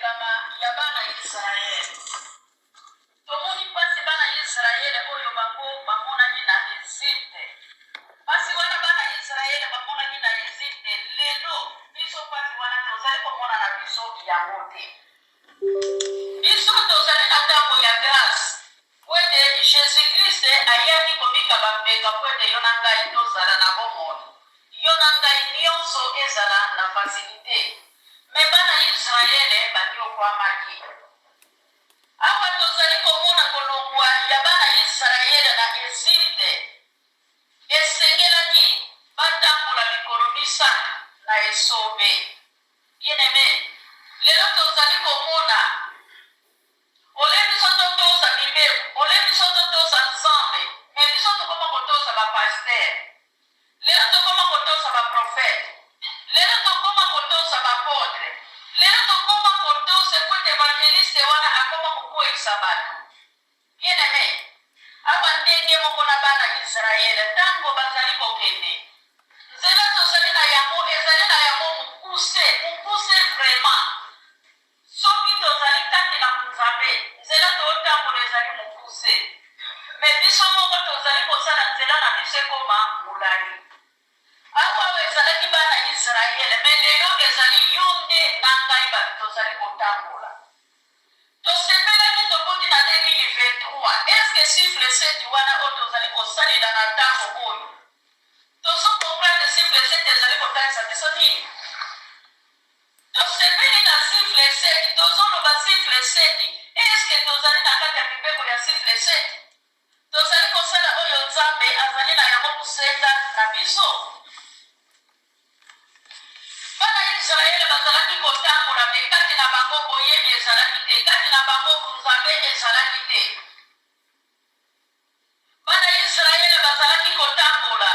kama ya bana Israeli. Tomoni pasi bana Israeli oyo bango bamona na Egypte. Pasi wana bana Israeli bamona na Egypte lelo biso pasi wana tozali komona na biso ya mote. Biso tozali na ntango ya grâce. Kwete Jésus Christ ayaki komika bambeka kwete yo na ngai tozala na bomoi. Yo na ngai nyonso ezala na facilité. Me bana Israeli baniokwamaki. Awa tozali komona kolongwa ya bana Israeli na Egypte. Esengelaki batambola mikolo misana na esobe. Bien-aimé, lelo tozali komona ole biso totosa mibeko, ole biso totosa nzambe, me biso tokoma kotosa bapaster. Lelo tokoma kotosa baprofete. Lelo tokoma kotosa bapotre. Lelo tokoma kotosa kwete evangeliste wana akoma kokwesa bato. Bien-aimé, awa ndenge moko na bana Israeli ntango bazali kokende. Nzela tozali na yango ezali na yango mokuse vraiment. Soki tozali kati na nzambe nzela totambola ezali mokuse. Me biso moko tozali kosala nzela na biso ekoma molai. Awa ezalaki bana Israeli me lelo ezali yo nde na ngai bato tozali kotambola. Tosepelaki tokoti na 2023. Eske chiffre 7 wana oyo tozali kosalela na ntango oyo tozokomprendre chiffre 7 ezali kotalisa biso nini? Tosepeli na chiffre 7 tozoloba chiffre 7 eske tozali na kati ya mibeko ya chiffre 7? Tozali kosala oyo nzambe azali na yango kosenga na biso. Bana Israeli bazalaki kotambola me kati na bango boyebi ezalaki te, kati na bango nzambe ezalaki te. Bana Israeli bazalaki kotambola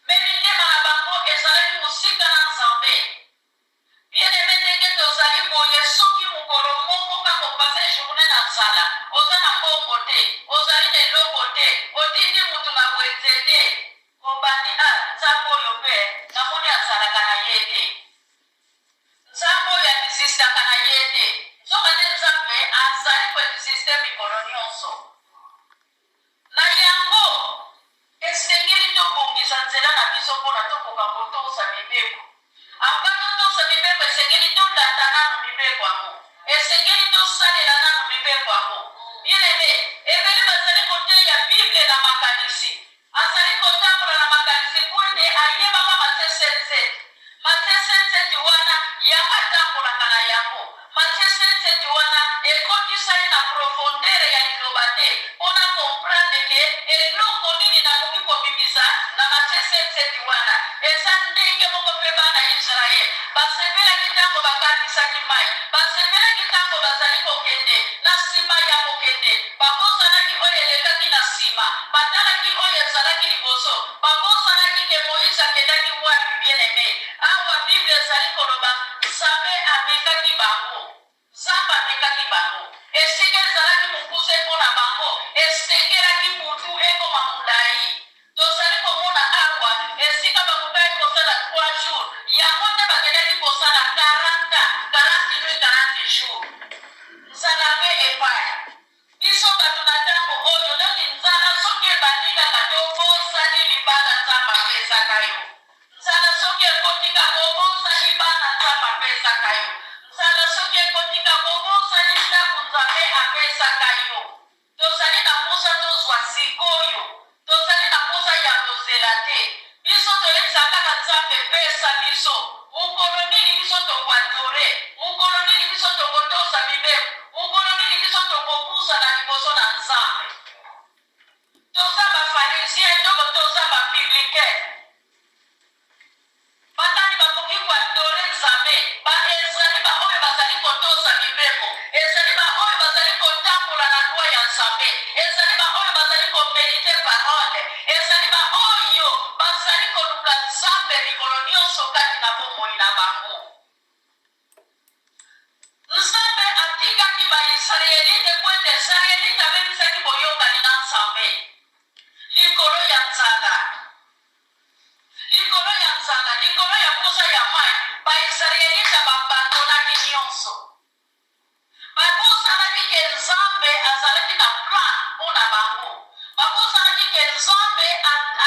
me mitema na bango ezalaki mosika na nzambe. Bien-aimé, ndenge tozali boye soki mokolo moko kako pase journée na nzala oza na mbongo te, ozali na eloko te, otindi mutu na bwenze te, obandi nzambe oyo mpe namoni azalaka na ye te, nzambe oyo azisistaka na ye te. Nzoka nde nzambe azali koexiste mikolo nyonso. Na yango esengeli tobongisa nzela na biso mpona tokoka kotosa mibeko. Amba totosa mibeko esengeli tolanda nanu mibeko yango, esengeli tosalela nanu mibeko yango. Bien-aimé, ebele bazali koteya Bible na makanisi, azali kotambola na makanisi po ete ayebaka Matthieu 7 wana yanga atambolaka na yango. Matthieu 7 wana ekotisali na profondere ya liloba te mpona komprendre ke eloko nini nakoki kobimisa na Matthieu 7 wana. Eza ndenge moko mpe bana Israeli basepelaki ntango bakatisaki mai, basepelaki ntango bazali kokende na nsima ya kokende, babozanaki oyo elekaki na nsima, batalaki oyo ezalaki liboso, babozanaki ke Moïse akendaki wapi. Bien-aimé, awa Bible ezali koloba nzambe amekaki bango, nzambe amekaki bango, esika ezalaki mokuse mpona bango esengelaki mutu ekoma molai. Tozali komona awa esika bakokaki kosala 3 jours, yango nde bakendaki kosala 40 jours. Nzala mpe epai biso bato na ntango oyo ndoki nzala soki ebandi kaka tobosani libala nzambe apesaka yo. Nzala soki ekotika kobosani bana nzambe apesaka yo. Nzala soki ekotika kobosani ndako nzambe apesaka yo. Tozali na posa tozwa sikoyo, tozali na posa ya kozela te. Biso toyebisa kaka nzambe pesa biso. Mokolo nini biso tokwatore, mokolo nini biso tokotosa mibeko, mokolo nini biso tokopusa na liboso na nzambe. Toza bafarisien toko toza bapublicain. Batani bakoki kwatore nzambe, ezali baoyo bazali kotosa mibeko, ezali baoyo bazali kotambola na loi ya nzambe, ezali baoyo bazali komedite parole, ezali baoyo bazali koluka nzambe mikolo nyonso kati na bomoi na bango. Nzambe atikaki baisraelite kwete israelite abemisaki boyokani na nzambe likolo ya nzala, likolo ya posa ya mai baisraelite nzambe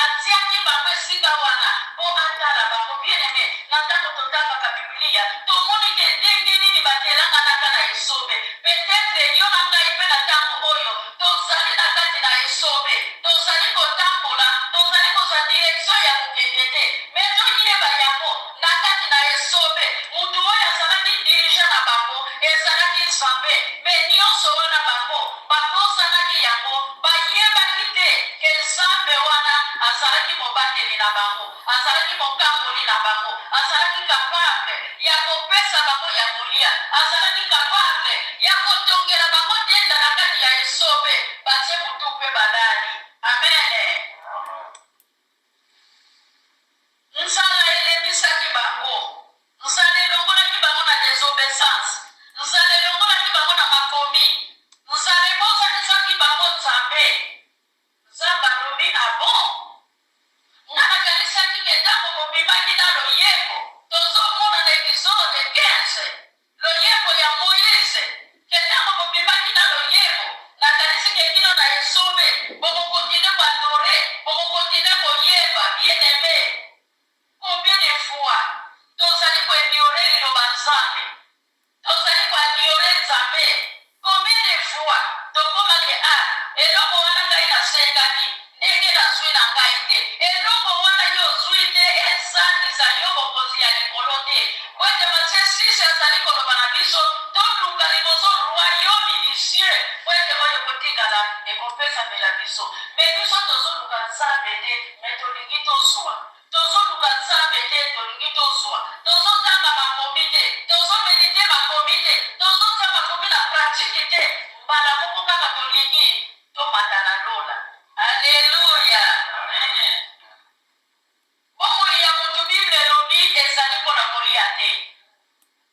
atiaki bango esika wana mpo atala bango. Bien aimé, na ntango totangaka biblia tomoni ke ndenge nini batelanganaka na esobe. Petetre yo na ngai mpe na ntango oyo tozali na kati na esobe, tozali kotambola, tozali kozwa direktio ya kokende te, me toyeba yango na kati na esobe mutu oyo azalaki dirige na bango ezalaki nzambe. Me nyonso wana bango bakosanaki yango, bayebaki te ke nzambe wana azalaki mobateli na bango, azalaki mokamboli na bango, azalaki kapable ya kopesa bango ya kolia, azalaki kapable ya kotongela bango tenda na kati ya esobe batie mutu mpe balali. Amen. Nzala elembisaki bango, nzala elongolaki bango na désobéissance, nzala elongolaki bango na makomi, nzala ebosanisaki bango nzambe. Nzambe alobi abon nga nakanisaki ke ntango bobimaki na loyebo tozomona na episode 15 loyebo ya Moïse ke ntango bobimaki na loyebo nakanisi ke bino na esobe bokokontine koadore, bokokontine koyeba. Bien aimé, combien de fois tozali koignore liloba nzambe, tozali koignore nzambe. Combien de fois tokomaki eloko wana ngai nasengaki ndenge nazwi na ngai te, eloko wana yo ozwi te ezangisa yo bokonzi ya likolo te. Oete Matthieu 6 azali koloba na biso toluka liboso royaume du ciel oete oyo kotikala ekopesamela biso. Me biso tozoluka nzambe te, me tolingi tozwa, tozoluka nzambe te, tolingi tozwa, tozotanga makomi te, tozomedite makomi te, tozotia makomi na pratike te, mbala moko kaka tolingi tomata na lola. Alleluya. Bomoi ya mutu Bible elobi ezali mpona kolia te.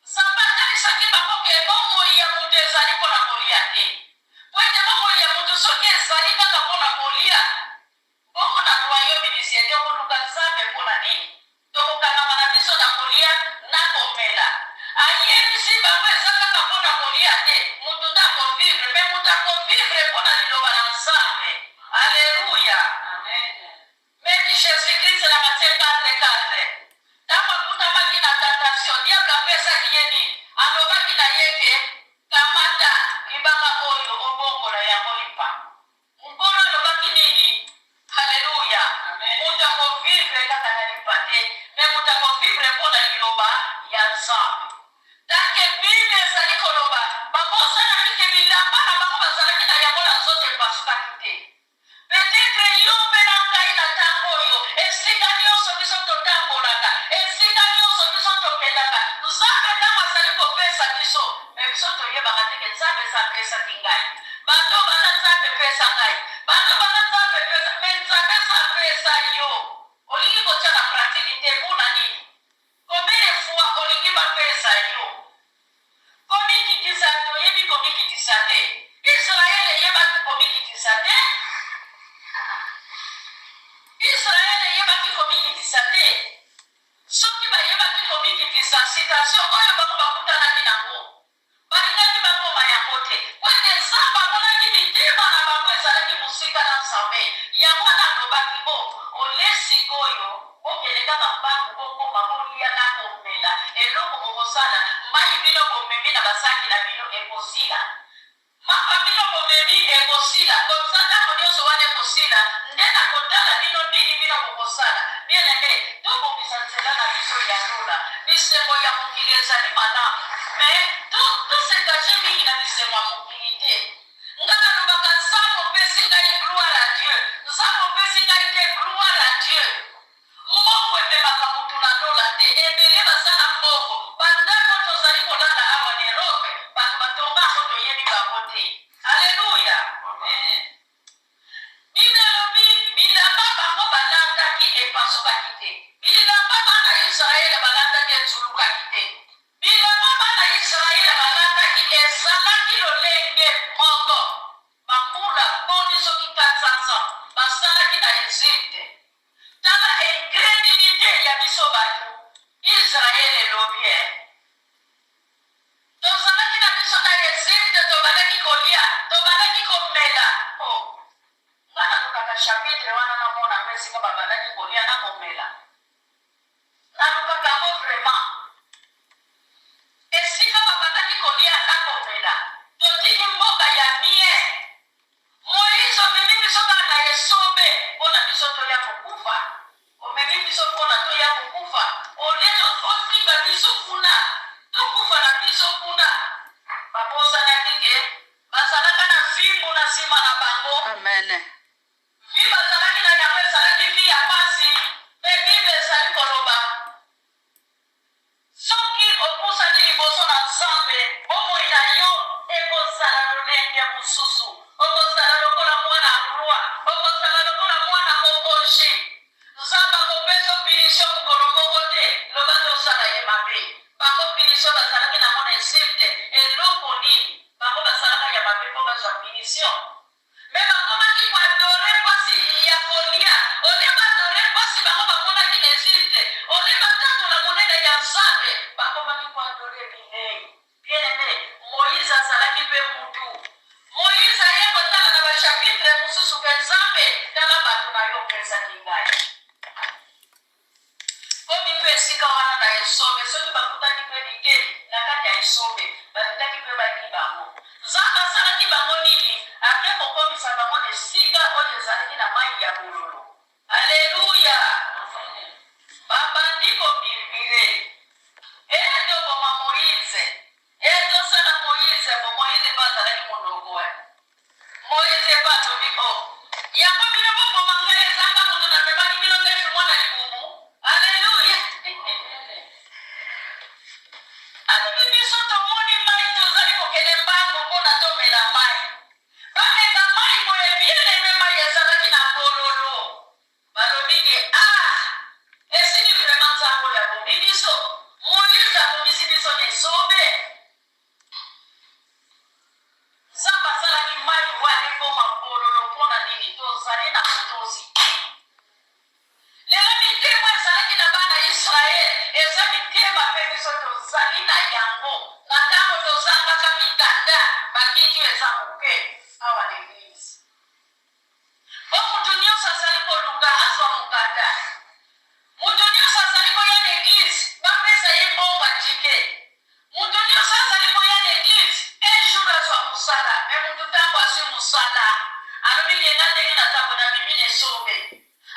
Nzambe akanisaki bango ke bomoi ya mutu ezali mpona kolia te. Po ete bomoi ya mutu soki ezali kaka mpona kolia, bongo na royaume du ciel tokoluka nzambe mpona nini? Tokokangama na biso na kolia na komela. Ayebisi bango eza kaka mpona kolia te, mutu nde akovivre, me mutu akovivre mpona liloba na nzambe. Alleluya. Meki Jésus-Christ na Matthieu 4:4 ntango akutamaki na tentation diable apesaki ye nini? Alobaki na ye ke kamata libanga oyo obongola yango lipa. Nkolo alobaki nini? Alleluya. Mutu akovivre kaka na lipa te, me mutu akovivre mpona liloba ya nzambe. Tanke Bible ezali koloba bakosalaki ke bilamba na bango bazalaki na yango na nzoto epasukaki te. Peut-être yo mpe na ngai na ntango oyo esika nyonso biso totambolaka, esika nyonso biso tokendaka, nzambe ntango azali kopesa biso, me biso toyebaka teke nzambe eza apesaki ngai, banto bana nzambe epesa ngai, banto bana nzambe epesa, me nzambe eza apesa yo. Olingi kotia na pratiki te mpona nini? Combien de fois olingi bapesa yo? Komikitisa te, oyebi komikitisa te. Israele eyebaki komikitisa te. Israele eyebaki komikitisa te. Soki bayebaki komikitisa citation oyo bango bakutanaki nango, balingaki bakoma yango te. Kwete nzambe amonaki mitema na bango ezalaki mosika na nzambe. Yango wana alobaki bo olesikoyo okende kaka mbangu kokoma kolia na komela eloko bokosala mai bino bomemi na basaki na bino ekosila. Maka bino bomemi ekosila komsa ntango nyonso wana ekosila nde na kotala bino nini bino bokosala. Bien aimé, tobongisa nzela na biso ya lola. Lisengo ya mokili ezali malamu, me tosekache mingi na lisengo ya mokili te. Nga nalobaka nzambe opesi ngai gloire à Dieu, nzambe opesi ngai te gloire à Dieu. Mbongo ememaka mutu na lola te, ebele basala mbongo bandako tozali kolala awa na Erope, bato batongako toyebi bango te. Alleluya. Bible elobi bilamba bango balataki epasukaki te, bilamba bana Israele balataki etulukaki te, bilamba bana Israele balataki ezalaki lolenge moko. Bambula boni soki 400 ans basalaki na Egypte. Tala incrédulité ya biso bato Israele vi bazalaki na yango ezalaki vi ya pasi mpe bible ezali koloba soki opusani liboso na nzambe bomoi na yo ekozala lolenge mosusu okozala lokola mwana roi okozala lokola mwana mokonzi nzambe akopesa pinisio mokolo moko te loba tosala ye mabe bango pinisio bazalaki nango na Egypte eloko nini bango basalaka ya mabe mpo bazwa pinisio me bakomaki koadore mpasi ya kolia ole badore mpasi bango bamonaki na Egypte ole batatola monene ya nzambe bakomaki koadore bilei bien-aime Moïse azalaki mpe mutu Moïse aye kotala na bashapitre mosusu ke nzambe tala bato na yo opesaki ngai komi mpe esika wana na esobe soki bakutaki mpe likeli na kati ya esobe batindaki mpe baki bango nzambe asalaki bango nini ake kokomisa bango na esika oyo ezalaki na mai ya bololo aleluya babandi kobirbire etoboma Moïse etosala Moïse bo Moïse mpe azalaki monoko Moïse mpe atobi o yango bino boboma ngai ezanga moto na pepaki bino ndefi mwana libumu aleluya alobi biso tomoni mai tozali kokende mbango mpona tomela mai bameka mai boye bien-aime mai ezalaki na bololo balobi ke esili vraimen nzambe oyo abomi biso Moïse abomisi biso na esobe nzambe asalaki mai wana ekoma bololo mpona nini tozali na botosi lelo mitema ezalaki na bana Israele eza mitema mpe biso tozali na yango na ntango tozangaka mikanda bakiti eza moke awa na eglise po motu nyonso azali koluka azwa mokanda motu nyonso azali koya na eglise bapesa ye mbongo atike motu nyonso azali koya na eglise un jour azwa mosala me motu ntango azwi mosala alobi kenda ndenge na ntango na bimi na esobe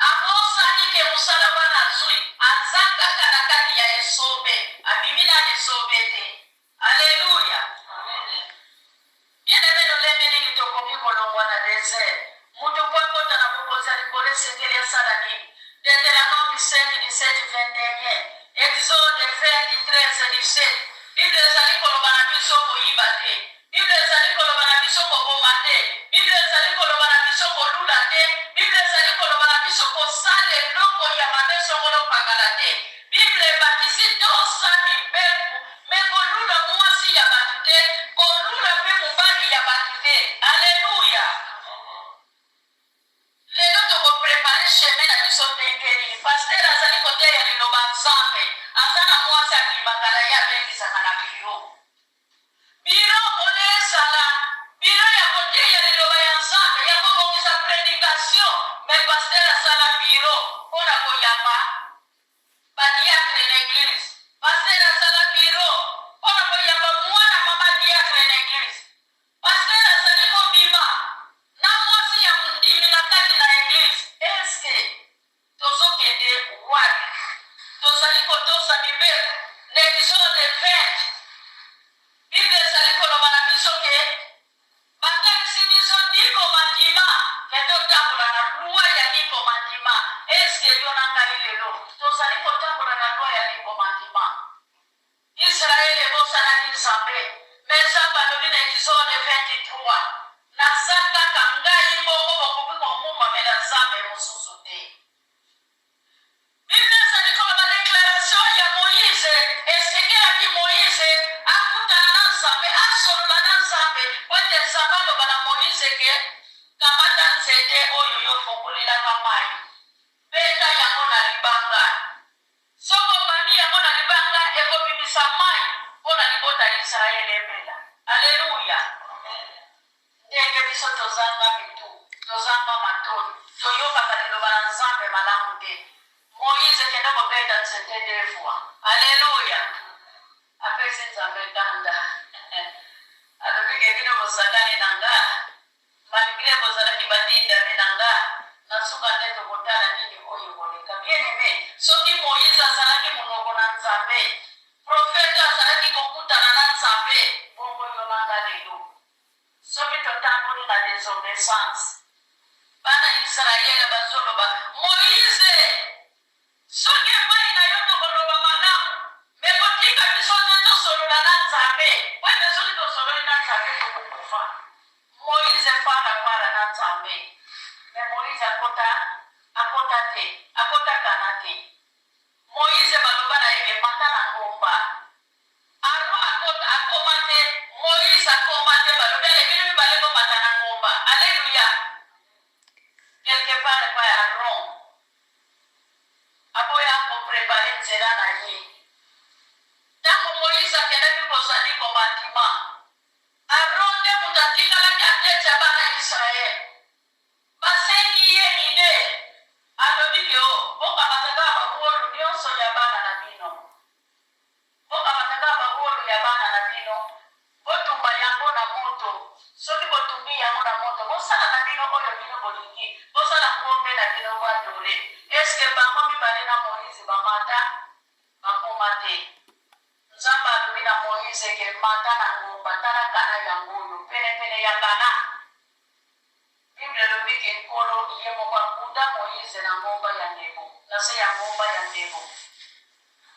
abosani ke mosala wana azwi aza kaka na kati ya esobe abimi na esobe te aleluya bien-aime lolenge nini tokoki kolongwa na desert motu po akota na bokonzi ya likolo esengeli asala nini Deutéronome 5:17-21 Exode 20:13-17 Bible ezali koloba na biso koyiba te Bible ezali koloba na biso koboma te Bible ezali koloba na biso kolula te Bible ezali koloba na biso kosala eloko ya mabe songolo pakala te Bible ebakisi tosa mibeku me kolula mwasi ya bato te kolula mpe mobali ya bato te aleluya lelo tokoprepare chemin na biso ndenge nini paster azali koteya liloba nzambe aza na mwasi aklimbakala ye abengisaka na biro ole ezala biro ya koteya liloba ya nzambe ya kobongisa prédication me paster asala biro mpona koyamba badiakre na eglise paster asala biro mpona koyamba mwana mama diakre na eglise paster azali kobima na mwasi ya mondimi na kati na eglise eske tozokende wapi tozali kotosa mibeko na Exode 20 Bible ezali koloba na biso ke batakisi biso 10 komandima ke totambola na lwa ya 10 komandima eske yo na ngai lelo tozali kotambola na lwa ya 10 komandima Israele ebosanaki nzambe me nzambe alobi na Exode 23 nazakaka ngai moko bokoki komumamela nzambe mosusu te Bible ezali koloba déclaration ya Moïse esengelaki Moïse akutana na nzambe asolola na nzambe po ete nzambe aloba na Moïse ke kamata nzete oyo yofonkolelaka mai beta yango na libanga soko bandi yango na libanga ekobimisa mai mpo na libota ya Israele emela aleluya ndenge biso tozanga mitu tozanga matoni toyokaka liloba na nzambe malamu te Moïse kende kobeta nzete defwa aleluya apesi nzambe kanda alobi ke bino bozalani na nga malgré bozalaki batindami na nga nasuka nde tokotala nini oyo koleka bien-aime soki Moïse azalaki monoko na nzambe profete azalaki kokutana na nzambe bongo yo nanga lelo soki totamboli na désobéissance Israel bazoloba Moïse soki epai na yo tokoloba malamu me kotika biso te tosolola na nzambe wete soki tosololi na nzambe tokokufa. Moïse fara na nzambe me Moïse akota te akotaka te. Moïse baloba na ye mata na ngomba aro akoma te. Moïse akoma te baloba le bino mibale komata na ngomba. Alleluya. Quelque part pa Aaron aboya koprepare nzela na ye ntango Moïse akendaki kozali kobantima Aaron nde moto atikalaki atete ya bana ya Israel basengi ye ide alobi ke o bokamataka babwolu nyonso ya bana na bino bokamataka babwolu ya bana na bino botumba yango na moto soki botumbi yango na moto bosala na bino oyo bino bolingi bosala ngombe na bino badole. Eske bango mibale na Moïse bamata bakoma te. Nzambe alobi na Moïse ke mata na ngomba tala kana yango oyo penepene ya kana. Bible elobi ke nkolo ye moko akuda Moïse na ngomba ya ndebo na se ya ngomba ya ndebo.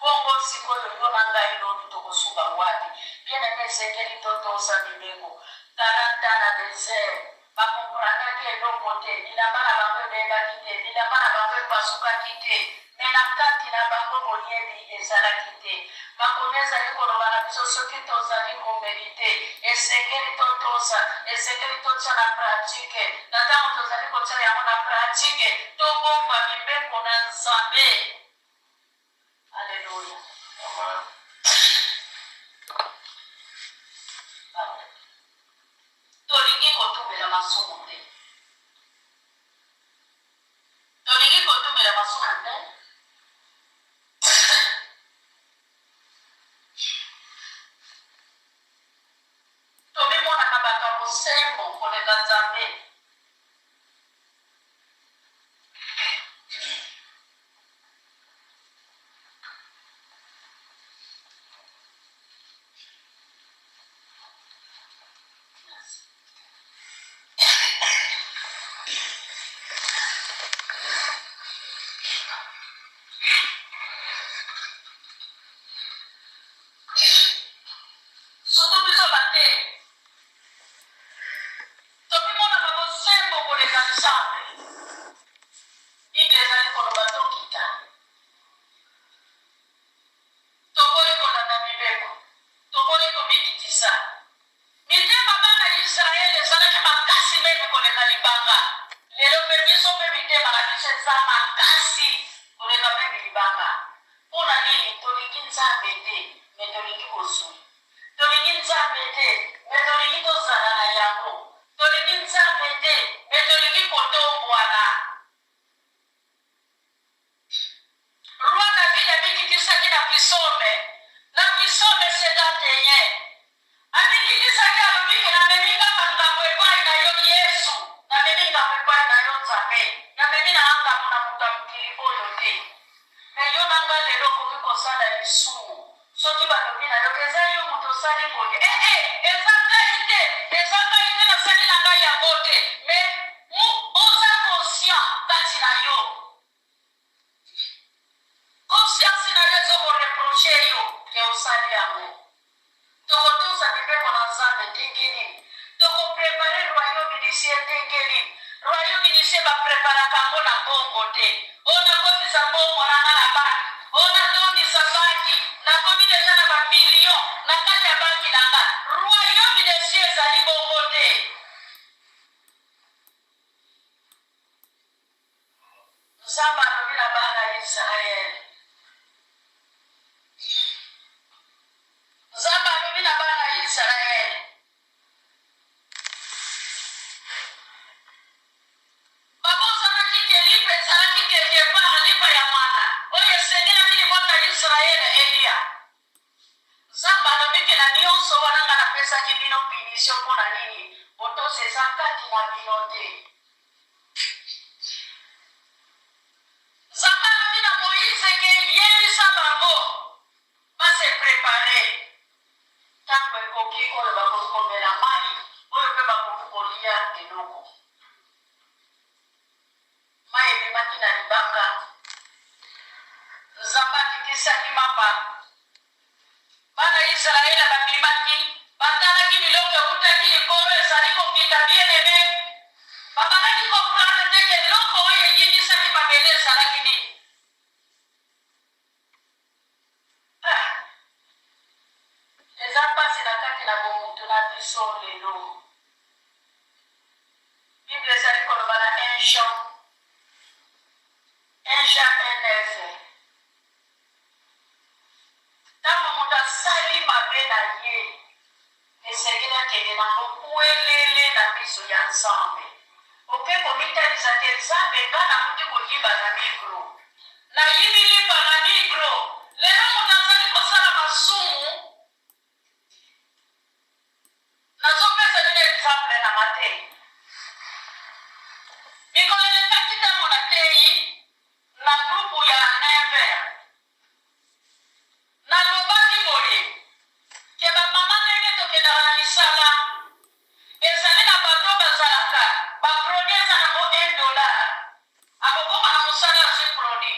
Bongo sikoyo yo na ngai lobi tokosuka wapi bien-aimé Ezekieli totosa mibeko talanta na désert bakomprandaki eloko te bilamba na bango ebebaki te bilamba na bango epasukaki te me na kati na bango boyebi ezalaki te. Makomi ezali koloba na biso soki tozali komerite Ezekieli totosa Ezekieli totia na pratike na ntango tozali kotia yango na pratike tobomba mibeko na Nzambe. Alléluia. Tolingi kotumela masumu te. Tolingi kotumela masumu te. Tomimona na bakambo sembo koleka Nzambe. mai ebimaki na libanga nzambe akitisaki mapa bana Israele babimaki batalaki biloko ekutaki likolo ezali kokita bien ebe babandaki komprendre te ke eloko oyo eyimbisaki mabele ezalaki nini. Eza mpasi na kati na bomutu na biso lelo. Bible ezali koloba na 1 Jean 1:9. Ntango moto asali mabe na ye esengeli akende nango kuelele na miso ya nzambe. Oke komitalisa te nzambe nga nakuti koyiba na mikro nayibi lipa na mikro lelo moto azali kosala masumu. Nazopesa nini exemple na matei mikolo elekaki ntango natei na grupu ya inver nalobaki boye ke bamama ndenge tokendaka na misala ezali na bato bazalaka baprodi eza nango $1 akokoma na mosala azwi prodi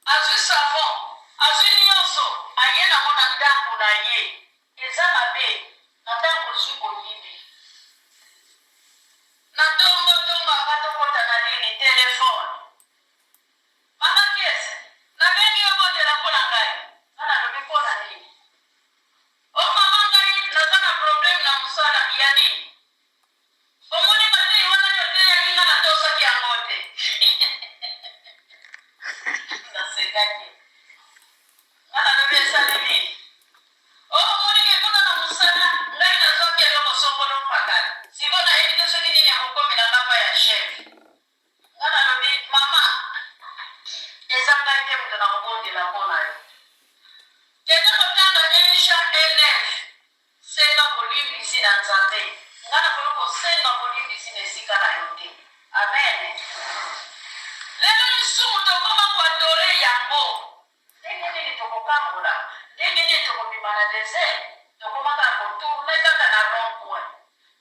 azwi savon azwi nyonso aye nango na ndako na ye eza mabe na ntango ozwi koyibi na tongo akatokota na nini telefone mama kiese nabengi yo botela mpona ngai ana lobi mpona nini o mama ngai naza na probleme na mosala ya nini omoni batei wana nyoteyaki nga natosaki yango te nasekaki nga nalobi esali nini omoni ke kuna na mosala ngai nazwaki eloko songolo mpakala siko nayebi te soki nini akokomela ngapa ya chef nga nalobi mama eza ngai te moto nakobondela mpona yo kende kotanga elisha elef senga kolimbisi na nzambe nga nakolo kosenga kolimbisi na esika na yo te amen. Lelo lisumu tokoma kuadore yango ndenge nini tokokangola ndenge nini tokobima na desert tokomaka kotourne kaka na rond-point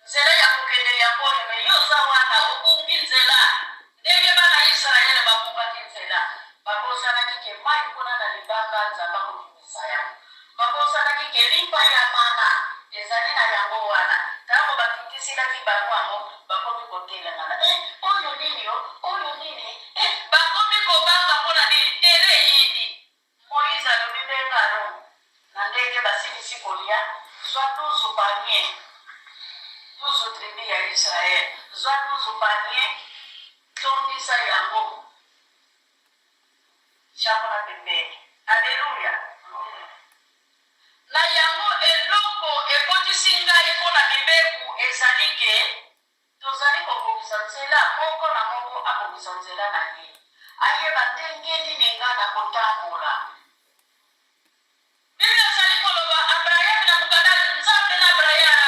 nzela ya kokende yango oyo yoza wana obungi nzela ndenge bana Israele babungaki nzela bakosanaki ke mai kuna na libanga nzambe akobimisa yango bakosanaki ke lipa ya mana ezali na yango wana ntango bakitisilaki bango yango bakomi kotelengana oyo nini oyo nini bakomi kobanga mpona nini tere yini Moïse alobi mbengano na ndenge basilisi kolia zwa 12 panier 12 tribu ya Israel zwa 12 panier tondisa yango chango na pembeni. Alleluya. Na yango eloko ekotisi ngai mpona mibeku ezali ke tozali kobongisa nzela moko na moko abongisa nzela na ye ayeba ndenge nini nga na kotambola. Biblia ezali koloba Abraham na mokanda nzambe na Abraham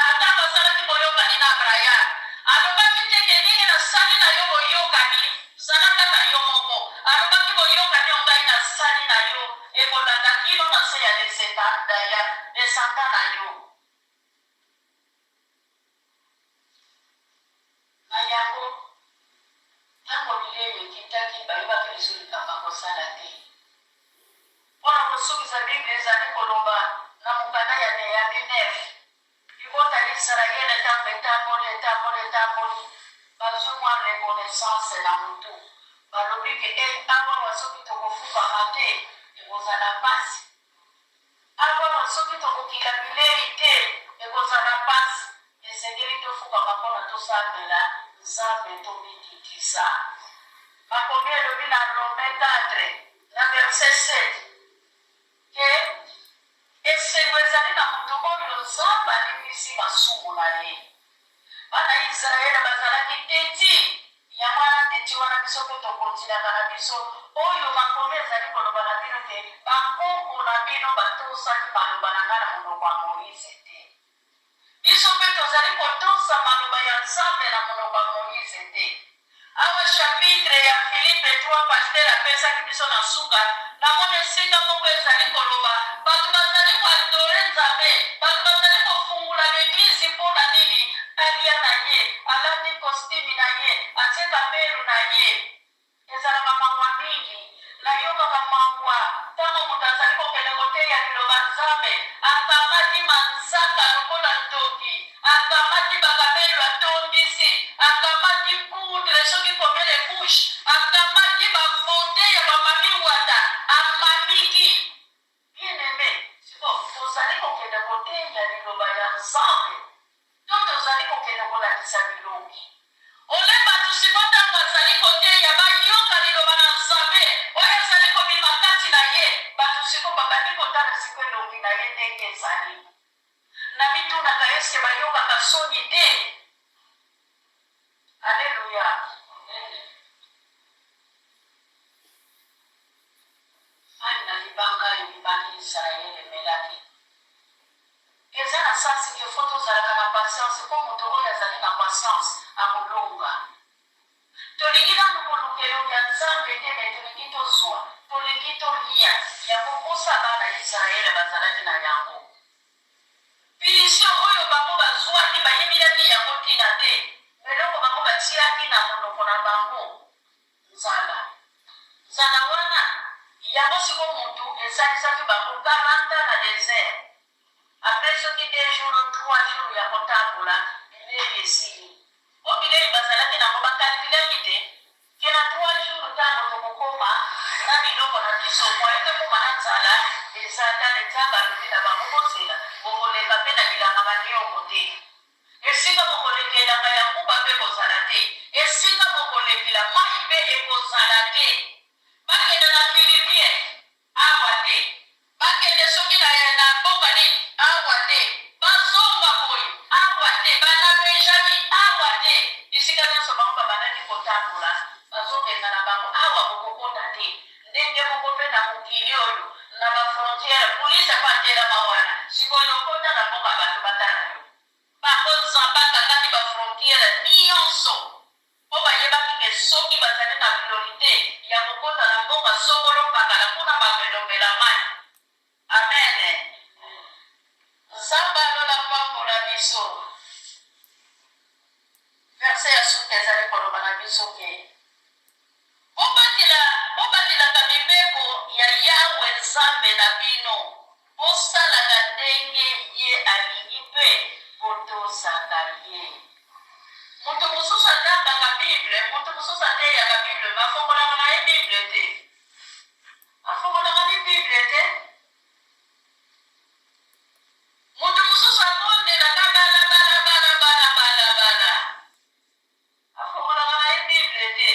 atako asalaki boyokani na Abraham alobaki te ke ndenge nasali na yo boyokani zala kaka yo moko alobaki boyokani yo ngai nasali na yo ekolanda kino na se ya desanda na yo na yango ntango bilei ekitaki bayebaki liso likambo akosala te mpona kosukisa Biblia ezali koloba na mokanda ya Nehemia libota ya Israele etamboli bazwi mwa reconnaissance na motu balobi ke awa soki tokofukama te ekozala mpasi awa soki tokokila bilei te ekozala mpasi esengeli tofukama mpona tosambela nzambe tomikitisa makomi elobi na Rome 4 na verset 7 ke esengo ezali na moto oyo nzambe alimbisi masumu na ye bana Israele bazalaki teti ya mwana teti wana biso mpe tokontinaka na biso oyo makomi ezali koloba na bino te bakoko na bino batosaki maloba na ngai na monoko ya Moïse te biso mpe tozali kotosa maloba ya nzambe na monoko ya Moïse te awa chapitre ya Filipe 3 paster apesaki biso na suka namoni esika moko ezali koloba bato bazali koadore nzambe bato bazali kofungula l'eglise mpona nini alia na ye alati kostimi na ye atieka mbelu na ye lokola ntoki akamati bakabelo atondisi akamati poudre soki komele couche akamati bamonte ya bamamiwata amamiki bien-aimé siko tozali kokende koteya liloba ya nzambe to tozali kokende kolakisa bilongi ole bato siko ntango azali koteya bayoka liloba na nzambe oyo azali kobima kati na ye bato siko babandi kotala siko elongi na ye ndenge ezali na mitunaka eske bayokaka soni te alleluya ani na libanga oyo libandi israele emelaki eza na sansi ke fo tozalaka na patience mpo moto oyo azali na patience akolonga tolingi nanu koluka elongi ya nzambe te me tolingi tozwa tolingi tolia yango kosa bana israele bazalaki na yango pilisio oyo bango bazwaki bayebelaki yango ntina te eloko bango batiaki na monoko na bango nzala wana yango siko motu esalisaki bango 40 na desert apres soki 2 jours 3 jours ya kotambola bilei esili o bilei bazalaki nango bakalkulaki te ke na 3 jours ntango tokokoma na biloko na biso moye tokoma na nzala eza tale nzambe alobi na bango bozela bokoleka mpe na bilanga banioko te esika bokolekelaka ya nguba mpe kozala te esika bokolekela mai mpe ekozala te bakende na filipien awa te bakende soki na mboka nini awa te bazonga boye awa te bana benjamin awa te esika nyonso bango babandaki kotambola bazokenda na bango awa bokokota te ndenge moko mpe na mokili oyo na bafrontiere polise patelama wana sikoyo okota na mboka bato batala yo bango nzambe akangaki bafrontiere nyonso mpo bayebaki ke soki bazali na priorité ya kokota na mboka sokolo pakala mpona bamelomela mai amen nzambe alola pambola biso verse ya suki ezali koloba na biso ke bobatilaka mibeko ya yawe nzambe na bino bosalaka ndenge ye alingi mpe botosaka ye moto mosusu atangaka bible moto mosusu ateyaka bible mafongolaka na ye bible te afongolaka ni bible te moto mosusu akondelaka balabala afongolaka na ye bible te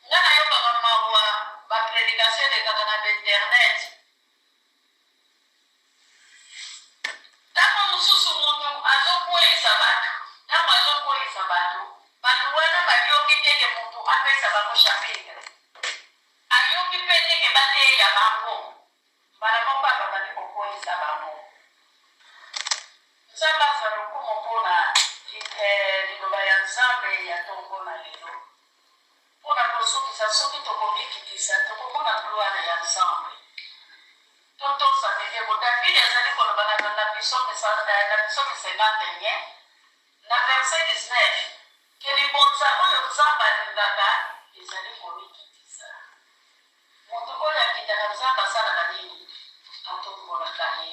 nga nayokaka mawa bapredikation elekaka na internet ntango mosusu moto azokweyisa bato bato wana bayoki teke moto apesa bango chapitre ayoki mpe teke bateya bango mbala moko ababandi kokweyisa bango nzambe aza lokumu mpona liloba ya nzambe ya tongo na lelo mpona kosukisa soki tokomikitisa tokomona gloire ya nzambe totosanike bo david azali koloba na bisomi 51 na verse 19 ke libonza oyo nzambe alingaka ezali komikitisa moto oyo akitaka nzambe asalaka nini atombolaka ye